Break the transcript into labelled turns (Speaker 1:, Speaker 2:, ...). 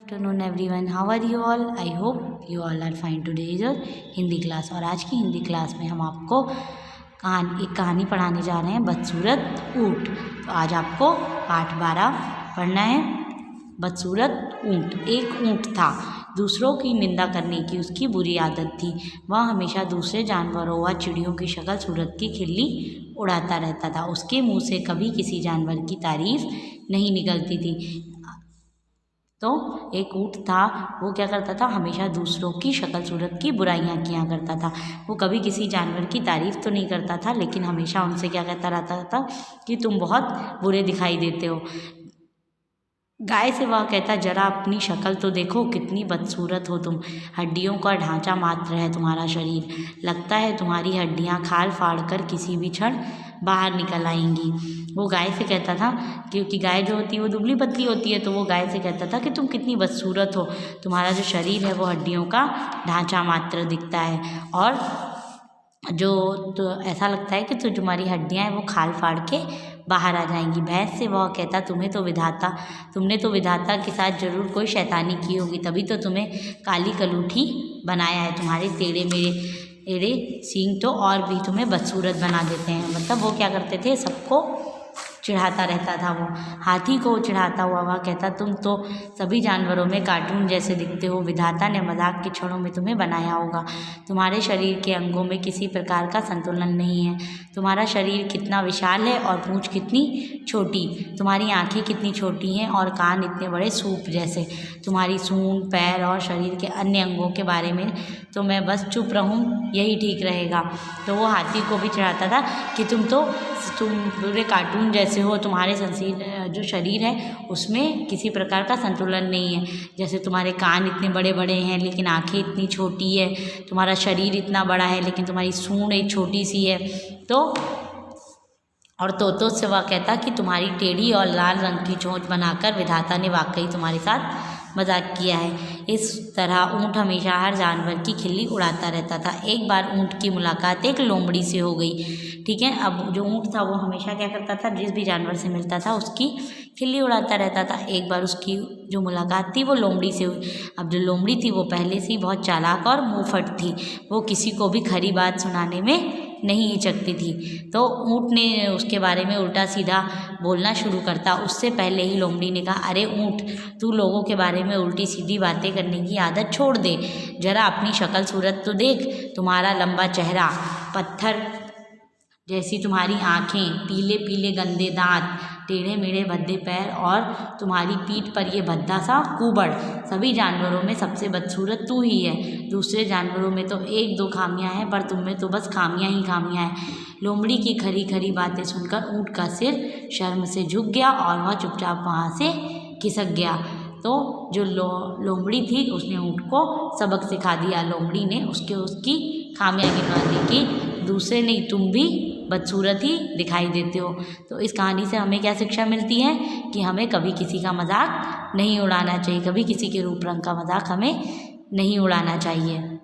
Speaker 1: Afternoon everyone, how are you all? I hope you all are fine. Today is your Hindi class और आज की Hindi class में हम आपको एक कहानी पढ़ाने जा रहे हैं, बदसूरत ऊँट। तो आज आपको पाठ 12 पढ़ना है। बदसूरत ऊँट। एक ऊँट था, दूसरों की निंदा करने की उसकी बुरी आदत थी। वह हमेशा दूसरे जानवरों व चिड़ियों की शक्ल सूरत की खिल्ली उड़ाता रहता था। उसके मुंह से कभी किसी जानवर की तारीफ नहीं निकलती थी। तो एक ऊँट था, वो क्या करता था, हमेशा दूसरों की शक्ल सूरत की बुराइयां किया करता था। वो कभी किसी जानवर की तारीफ तो नहीं करता था, लेकिन हमेशा उनसे क्या कहता रहता था कि तुम बहुत बुरे दिखाई देते हो। गाय से वह कहता, जरा अपनी शक्ल तो देखो, कितनी बदसूरत हो तुम। हड्डियों का ढांचा मात्र है तुम्हारा शरीर, लगता है तुम्हारी हड्डियां खाल फाड़ कर किसी भी क्षण बाहर निकल आएंगी। वो गाय से कहता था, क्योंकि गाय जो होती है वो दुबली पतली होती है, तो वो गाय से कहता था कि तुम कितनी बदसूरत हो, तुम्हारा जो शरीर है वो हड्डियों का ढांचा मात्र दिखता है और जो तो ऐसा लगता है कि तो तुम्हारी हड्डियां हैं वो खाल फाड़ के बाहर आ जाएंगी। भैंस से वह कहता, तुमने तो विधाता के साथ जरूर कोई शैतानी की होगी, तभी तो तुम्हें काली कलूठी बनाया है। तुम्हारे टेढ़े मेढ़े सींग तो और भी तुम्हें बदसूरत बना देते हैं। मतलब वो क्या करते थे, सबको चिढ़ाता रहता था। वो हाथी को चिढ़ाता हुआ वह कहता, तुम तो सभी जानवरों में कार्टून जैसे दिखते हो, विधाता ने मजाक के क्षणों में तुम्हें बनाया होगा। तुम्हारे शरीर के अंगों में किसी प्रकार का संतुलन नहीं है। तुम्हारा शरीर कितना विशाल है और पूंछ कितनी छोटी, तुम्हारी आंखें कितनी छोटी हैं और कान इतने बड़े सूप जैसे। तुम्हारी सूंड, पैर और शरीर के अन्य अंगों के बारे में तो मैं बस चुप रहूं, यही ठीक रहेगा। तो वो हाथी को भी चिढ़ाता था कि तुम पूरे कार्टून जैसे हो, तुम्हारे जो शरीर है उसमें किसी प्रकार का संतुलन नहीं है। जैसे तुम्हारे कान इतने बड़े बड़े हैं लेकिन आंखें इतनी छोटी है, तुम्हारा शरीर इतना बड़ा है लेकिन तुम्हारी सूंड एक छोटी सी है। और तोतों से वह कहता कि तुम्हारी टेढ़ी और लाल रंग की चोंच बनाकर विधाता ने वाकई तुम्हारे साथ मजाक किया है। इस तरह ऊँट हमेशा हर जानवर की खिल्ली उड़ाता रहता था। एक बार ऊँट की मुलाकात एक लोमड़ी से हो गई। ठीक है, अब जो ऊँट था वो हमेशा क्या करता था, जिस भी जानवर से मिलता था उसकी खिल्ली उड़ाता रहता था। एक बार उसकी जो मुलाकात थी वो लोमड़ी से हुई। अब जो लोमड़ी थी वो पहले से ही बहुत चालाक और मुंहफट थी, वो किसी को भी खरी बात सुनाने में नहीं हिचकती थी। तो ऊँट ने उसके बारे में उल्टा सीधा बोलना शुरू करता। उससे पहले ही लोमड़ी ने कहा, अरे ऊँट, तू लोगों के बारे में उल्टी सीधी बातें करने की आदत छोड़ दे, जरा अपनी शक्ल सूरत तो देख। तुम्हारा लंबा चेहरा, पत्थर जैसी तुम्हारी आँखें, पीले पीले गंदे दांत, टेढ़े मेढ़े भद्दे पैर और तुम्हारी पीठ पर ये भद्दा सा कुबड़, सभी जानवरों में सबसे बदसूरत तू ही है। दूसरे जानवरों में तो एक दो खामियां हैं, पर तुम में तो बस खामियां ही खामियां हैं। लोमड़ी की खरी खरी बातें सुनकर ऊँट का सिर शर्म से झुक गया और वह चुपचाप वहाँ से खिसक गया। तो जो लोमड़ी थी उसने ऊँट को सबक सिखा दिया। लोमड़ी ने उसकी खामियां गिनवा दी कि दूसरे नहीं, तुम भी बदसूरत ही दिखाई देते हो। तो इस कहानी से हमें क्या शिक्षा मिलती है कि हमें कभी किसी का मजाक नहीं उड़ाना चाहिए, कभी किसी के रूप रंग का मजाक हमें नहीं उड़ाना चाहिए।